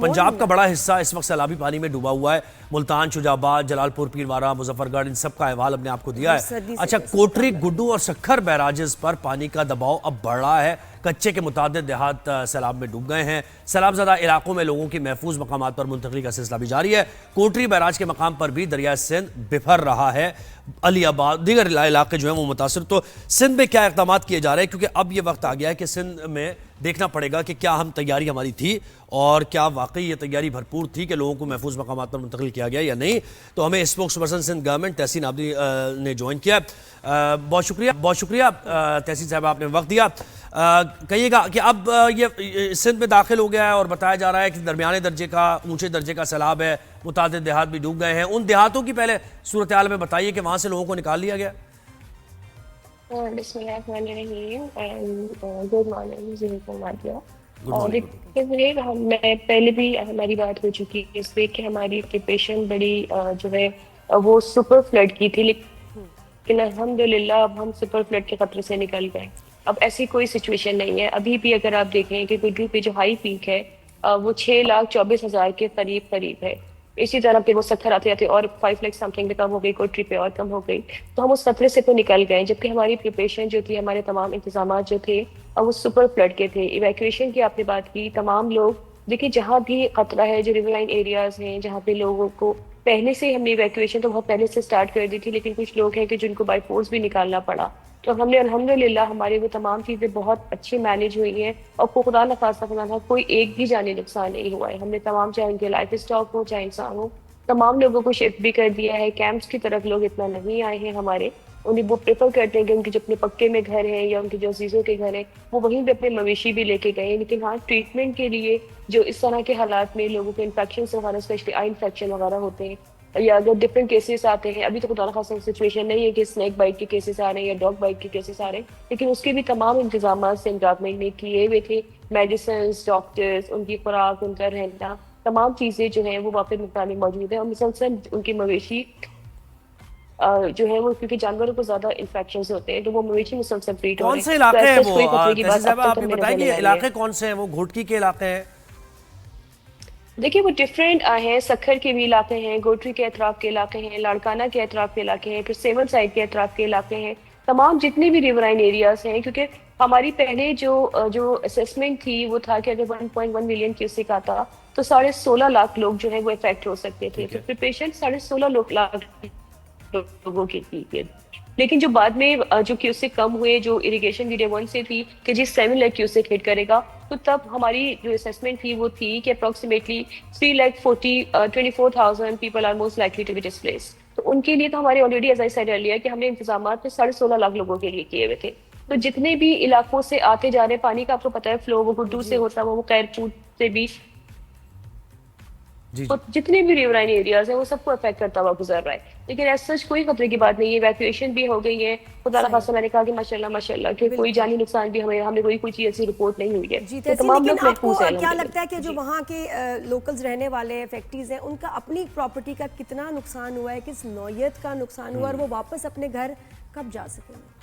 पंजाब का बड़ा हिस्सा इस वक्त सैलाबी पानी में डूबा हुआ है। मुल्तान, शुजाबाद, जलालपुर, पीरवारा, मुजफ्फरगढ़, इन सब का अहवाल हमने आपको दिया है। अच्छा, कोटरी, गुड्डू और सक्खर बैराजेस पर पानी का दबाव अब बढ़ रहा है। कच्चे के मुतादिद देहात सैलाब में डूब गए हैं। सैलाबज़दा इलाकों में लोगों की महफूज मकामात पर मुंतकली का सिलसिला भी जारी है। कोटरी बैराज के मकाम पर भी दरिया सिंध बिफर रहा है। अली आबाद, दीगर इलाके जो हैं वो मुतासर। तो सिंध में क्या इक़दाम किए जा रहे हैं, क्योंकि अब ये वक्त आ गया है कि सिंध में देखना पड़ेगा कि क्या हम तैयारी हमारी थी और क्या वाकई ये तैयारी भरपूर थी कि लोगों को महफूज मकामात पर मुंतकिल किया गया या नहीं। तो हमें स्पोक्स पर्सन सिंध गवर्नमेंट तहसीन आबदी ने ज्वाइन किया। बहुत शुक्रिया तहसीन साहब, आपने वक्त दिया। कहिएगा कि अब ये सिंध में दाखिल हो गया है और बताया जा रहा है कि दरमियाने दर्जे का, ऊंचे दर्जे का सैलाब है, मुतादिद देहात भी डूब गए हैं। उन देहातों की पहले सूरत हाल में बताइए कि वहाँ से लोगों को निकाल लिया गया। Good morning. मैं पहले भी हमारी बात हो चुकी है इस पे कि हमारी प्रिपरेशन बड़ी जो है वो सुपर फ्लड की थी, लेकिन अल्हम्दुलिल्लाह अब हम सुपर फ्लड के खतरे से निकल गए। अब ऐसी कोई सिचुएशन नहीं है। अभी भी अगर आप देखें कि गुड्डू पे जो हाई पीक है वो 6,24,000 के करीब है। इसी तरह पे वो 70 आते आते और 5 लाख समथिंग पे कम हो गई, कोटरी पे और कम हो गई। तो हम उस खतरे से तो निकल गए, जबकि हमारी प्रिपरेशन जो थी, हमारे तमाम इंतजाम जो थे और वो सुपर फ्लड के थे। इवैक्यूएशन की आपने बात की, तमाम लोग देखिए जहाँ भी खतरा है, जो रिवरलाइन एरियाज हैं जहाँ पे लोगों को पहले से हमने इवैक्यूएशन तो बहुत पहले से स्टार्ट कर दी थी, लेकिन कुछ लोग हैं कि जिनको बाई फोर्स भी निकालना पड़ा। तो हमने अल्हम्दुलिल्लाह हमारे वो तमाम चीज़ें बहुत अच्छी मैनेज हुई हैं और खुदा न खास्ता खुदा कोई एक भी जानी नुकसान नहीं हुआ है। हमने तमाम, चाहे उनके लाइफ स्टॉक हो चाहे इंसान हो, तमाम लोगों को शिफ्ट भी कर दिया है। कैंप्स की तरफ लोग इतना नहीं आए हैं हमारे। उन्हें वो प्रेफर करते हैं कि उनके जो अपने पक्के में घर हैं या उनके जो अजीज़ों के घर हैं वो वहीं पे अपने मवेशी भी लेके गए। लेकिन हाँ, ट्रीटमेंट के लिए जो इस तरह के हालात में लोगों के इन्फेक्शन वगैरह, स्पेशली आई इन्फेक्शन वगैरह होते हैं या अगर डिफरेंट केसेस आते हैं, अभी तो खुदा खासा सिचुएशन नहीं है कि स्नेक बाइट के केसेस आ रहे हैं या डॉग बाइट के केसेस आ रहे हैं, लेकिन उसके भी तमाम इंतजाम सिंध गवर्नमेंट ने किए हुए थे। मेडिसिन, डॉक्टर्स, उनकी खुराक, उनका रहना, तमाम चीज़ें जो हैं वो वहाँ पे मुताबिक मौजूद है। और मुसलसल उनकी मवेशी जो है वो, क्योंकि जानवरों को ज़्यादा इन्फेक्शन होते हैं तो वो मवेशी मुसलसल ट्रीट हो रहे हैं। कौन से इलाके हैं वो, आपने बताया कि इलाके कौन से हैं वो? घोटकी के इलाके हैं? देखिए वो डिफरेंट हैं। सक्खर के भी इलाके हैं, गोटरी के अतराफ के इलाके हैं, लाड़काना के अतराफ के इलाके हैं, फिर सेवन साइड के अतराफ के इलाके हैं, तमाम जितने भी रिवराइन एरियाज हैं। क्योंकि हमारी पहले जो असेसमेंट थी वो था कि अगर 1.1 मिलियन क्यूसेक आता तो 16.5 लाख लोग जो है वो इफेक्ट हो सकते थे। तो प्रिपरेशन 16.5 लाख लोगों की थी। लेकिन जो बाद में जो क्यूसेक कम हुए, जो इरिगेशन वीडियो 1 से थी कि जी 7 लाख क्यूसेक हिट करेगा, तो तब हमारी जो असेसमेंट थी वो थी कि approximately 3,24,000 people are most likely to be displace. तो उनके लिए तो हमारे already as I said earlier कि हमने इंतजाम तो 16.5 लाख लोगों के लिए किए हुए थे। तो जितने भी इलाकों से आते जा रहे पानी का, आपको पता है फ्लो वो गुड्डू से होता है, वो खैरपुर से भी, तो जितने भी रिवराइन एरियाज हैं वो सबको अफेक्ट करता हुआ गुजर रहा है। लेकिन ऐसा सच कोई खतरे की बात नहीं है। इवैक्यूएशन भी हो गई है, खुदा खासा मैंने कहा कि माशाल्लाह कि कोई जानी नुकसान भी हमने कोई चीज ऐसी रिपोर्ट नहीं हुई है। जी, तो तमाम लोग महफूज हैं। क्या लगता है कि जो वहाँ के लोकल्स रहने वाले फैक्ट्रीज हैं उनका अपनी प्रॉपर्टी का कितना नुकसान हुआ है, किस नौयत का नुकसान हुआ और वो वापस अपने घर कब जा सकेंगे?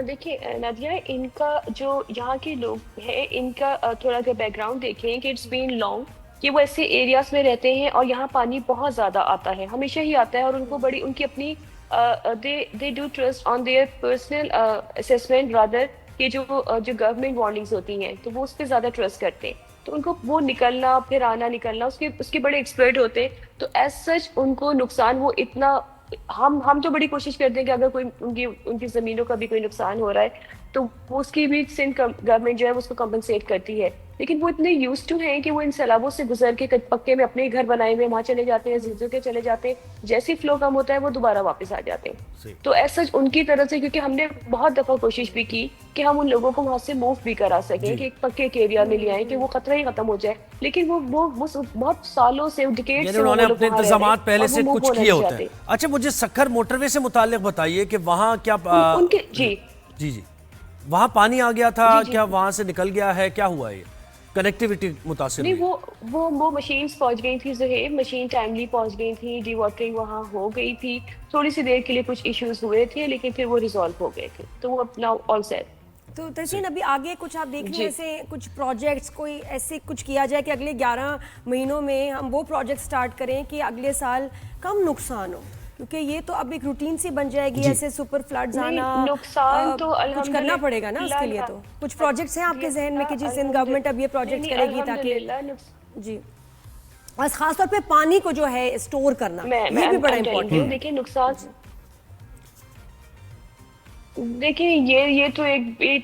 देखिए नादिया, इनका जो यहाँ के लोग हैं इनका थोड़ा सा बैकग्राउंड देखें कि इट्स बीन लॉन्ग कि वो ऐसे एरियाज में रहते हैं और यहाँ पानी बहुत ज़्यादा आता है, हमेशा ही आता है। और उनको बड़ी उनकी अपनी they do trust on their personal assessment rather कि जो गवर्नमेंट वार्निंग्स होती हैं तो वो उस पर ज़्यादा ट्रस्ट करते हैं। तो उनको वो निकलना फिर आना निकलना उसके बड़े एक्सपर्ट होते हैं। तो एज सच उनको नुकसान वो इतना, हम तो बड़ी कोशिश करते हैं कि अगर कोई उनकी ज़मीनों का भी कोई नुकसान हो रहा है तो वो उसकी भी सिंध गवर्नमेंट जो है उसको कंपनसेट करती है। लेकिन वो इतने यूज्ड टू हैं कि वो इन सैलाबों से गुजर के पक्के में अपने घर बनाए हुए वहाँ चले जाते हैं, जीजों के चले जाते हैं, जैसे फ्लो कम होता है वो दोबारा वापस आ जाते हैं। तो ऐसा उनकी तरफ से, क्योंकि हमने बहुत दफा कोशिश भी की कि हम उन लोगों को वहाँ से मूव भी करा सकें कि एक पक्के के एरिया में ले आए कि वो खतरा ही खत्म हो जाए, लेकिन वो बहुत सालों से, डिकेड से उन्होंने अपने इंतजाम पहले से कुछ किए होते हैं। अच्छा, मुझे सक्खर मोटरवे से मुताल्लिक बताइए कि वहाँ क्या उनके जी वहाँ पानी आ गया था, क्या वहाँ से निकल गया है, क्या हुआ ये कनेक्टिविटी मुतासिर? नहीं, वो मशीन्स पहुंच गई थी, ज़ुहैब मशीन टाइमली पहुंच गई थी, डी वाटरिंग वहाँ हो गई थी। थोड़ी सी देर के लिए कुछ इश्यूज हुए थे लेकिन फिर वो रिजॉल्व हो गए थे, तो वो अपना ऑल सेट। تو तहसीन अभी आगे कुछ आप देख रहे हैं ऐसे कुछ प्रोजेक्ट्स कोई ऐसे कुछ किया जाए कि अगले 11 महीनों में हम वो प्रोजेक्ट स्टार्ट करें कि अगले साल कम नुकसान हो, क्योंकि ये तो अब एक रूटीन सी बन जाएगी ऐसे सुपर फ्लड्स आना, नुकसान तो कुछ करना पड़ेगा ना उसके लिए। तो कुछ प्रोजेक्ट्स हैं आपके जहन में कि जिस दिन गवर्नमेंट अब ये प्रोजेक्ट करेगी ताकि जी और खास तौर पे पानी को जो है स्टोर करना ये भी बड़ा इम्पोर्टेंट है। देखिए नुकसान, देखिए ये तो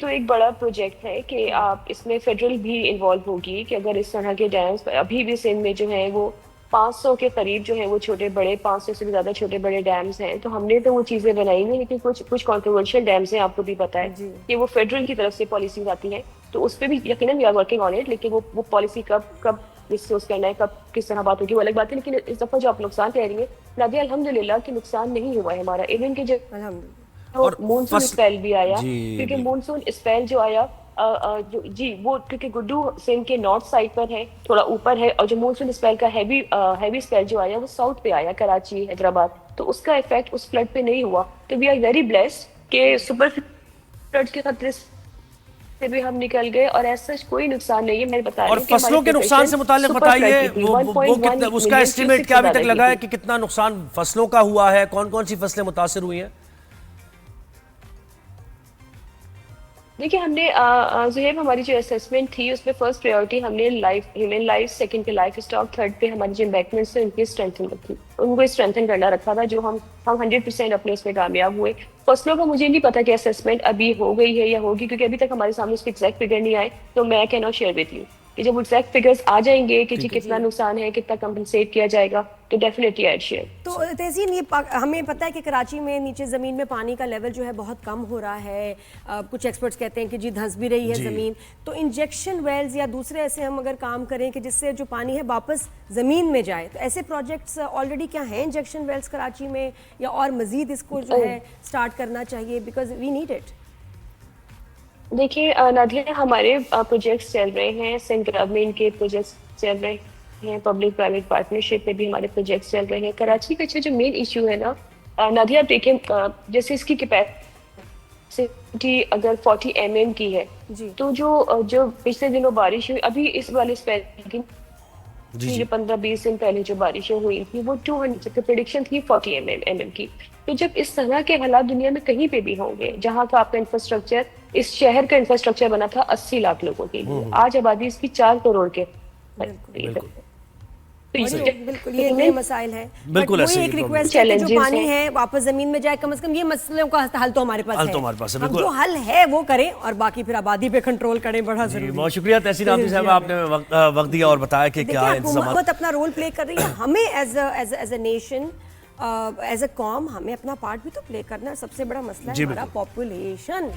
एक बड़ा प्रोजेक्ट है कि आप इसमें फेडरल भी इन्वॉल्व होगी कि अगर इस तरह के डैम्स अभी भी सिंध में जो है वो 500 के करीब जो है वो छोटे बड़े 500 से भी ज्यादा छोटे बड़े डैम्स हैं, तो हमने तो वो चीजें बनाई नहीं, लेकिन कुछ कॉन्ट्रोवर्शियल डैम्स हैं, आपको भी पता है कि वो फेडरल की तरफ से पॉलिसीज आती हैं, तो उस पर भी यकीनन we are working on it, लेकिन वो पॉलिसी कब डिस्कस करना है, कब किस तरह बात होगी वो अलग बात है। लेकिन इस दफा जो आप नुकसान कह रही है नादिया, अल्हम्दुलिल्लाह कि नुकसान नहीं हुआ है हमारा, इवन के जब और मानसून स्पेल भी आया, क्योंकि मानसून स्पेल जो आया वो क्योंकि गुड्डू सिंध के नॉर्थ साइड पर है, थोड़ा ऊपर है, और जो मानसून स्पेल का हैवी स्पेल जो आया वो साउथ पे आया, कराची हैदराबाद, तो उसका इफेक्ट उस फ्लड पे नहीं हुआ। तो वी आर वेरी ब्लेस्ड कि सुपर फ्लड के खतरे से भी हम निकल गए और ऐसा कोई नुकसान नहीं है। मैं बता रही हूं और फसलों के नुकसान से मुताल्लिक बताइए, वो कितना उसका एस्टीमेट क्या अभी तक लगा है कि कितना नुकसान फसलों का हुआ है, कौन कौन सी फसलें मुतासिर हुई हैं? देखिए हमने ज़ुहैब हमारी जो असेसमेंट थी उसमें फर्स्ट प्रायोरिटी हमने ह्यूमन लाइफ, सेकंड पे लाइफ स्टॉक, थर्ड पे हमारी जो एम्बैंकमेंट्स हैं उनकी स्ट्रेंथन रखी, उनको स्ट्रेंथन करना रखा था, जो हम 100% अपने उसमें कामयाब हुए। फसलों का मुझे नहीं पता कि असेसमेंट अभी हो गई है या होगी, क्योंकि अभी तक हमारे सामने उसके एग्जैक्ट फिगर नहीं आए, तो मैं can not share with you कि जब एग्जैक्ट फिगर्स आ जाएंगे कि जी कितना नुकसान है, कितना कंपनसेट किया जाएगा, तो डेफिनेटली आई शेयर। तो तहसीन ये हमें पता है कि कराची में नीचे ज़मीन में पानी का लेवल जो है बहुत कम हो रहा है, कुछ एक्सपर्ट्स कहते हैं कि जी धंस भी रही है ज़मीन, तो इंजेक्शन वेल्स या दूसरे ऐसे हम अगर काम करें कि जिससे जो पानी है वापस ज़मीन में जाए, तो ऐसे प्रोजेक्ट्स ऑलरेडी क्या हैं इंजेक्शन वेल्स कराची में, या और मज़ीद इसको जो है स्टार्ट करना चाहिए, बिकॉज वी नीड इट? देखिए नादिया, हमारे प्रोजेक्ट्स चल रहे हैं, सिंध गवर्नमेंट के प्रोजेक्ट्स चल रहे हैं, पब्लिक प्राइवेट पार्टनरशिप में भी हमारे प्रोजेक्ट्स चल रहे हैं। कराची का जो मेन इशू है ना नादिया, आप देखिए जैसे इसकी कैपेसिटी अगर 40 mm की है, तो जो पिछले दिनों बारिश हुई, अभी इस वाले स्पेल की जो 15-20 दिन पहले जो बारिशें हुई थी वो 200 प्रेडिक्शन थी 40 mm की। तो जब इस तरह के हालात दुनिया में कहीं पे भी होंगे, जहाँ का आपका इंफ्रास्ट्रक्चर, इस शहर का इंफ्रास्ट्रक्चर बना था 80 लाख लोगों के लिए, आज आबादी इसकी 4 करोड़ के, बिल्कुल ये नए मसाइल है। बिल्कुल ऐसे एक रिक्वेस्ट है कि जो पानी है वापस जमीन में जाए, कम से कम ये मसलों का हल तो हमारे पास है, हम जो हल है वो करें और बाकी फिर आबादी पे कंट्रोल करें, बड़ा जरूरी है। बहुत शुक्रिया तहसीन आफरी साहब, आपने वक्त दिया और बताया कि क्या हुकूमत अपना रोल प्ले कर रही है, हमें as a nation, as a कॉम हमें अपना पार्ट भी तो प्ले करना है। सबसे बड़ा मसला है हमारा पॉपुलेशन।